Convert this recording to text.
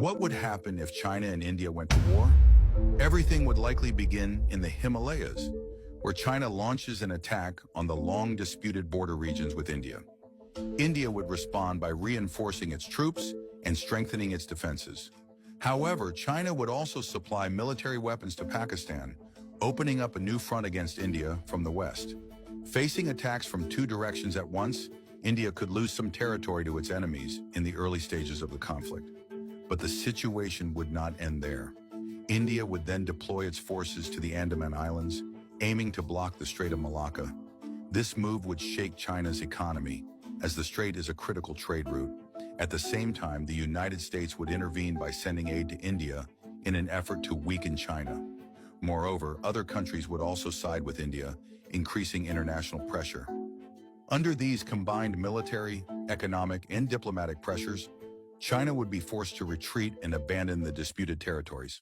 What would happen if China and India went to war? Everything would likely begin in the Himalayas, where China launches an attack on the long-disputed border regions with India. India would respond by reinforcing its troops and strengthening its defenses. However, China would also supply military weapons to Pakistan, opening up a new front against India from the west. Facing attacks from two directions at once, India could lose some territory to its enemies in the early stages of the conflict. But the situation would not end there. India would then deploy its forces to the Andaman Islands, aiming to block the Strait of Malacca. This move would shake China's economy, as the strait is a critical trade route. At the same time, the United States would intervene by sending aid to India in an effort to weaken China. Moreover, other countries would also side with India, increasing international pressure. Under these combined military, economic, and diplomatic pressures, China would be forced to retreat and abandon the disputed territories.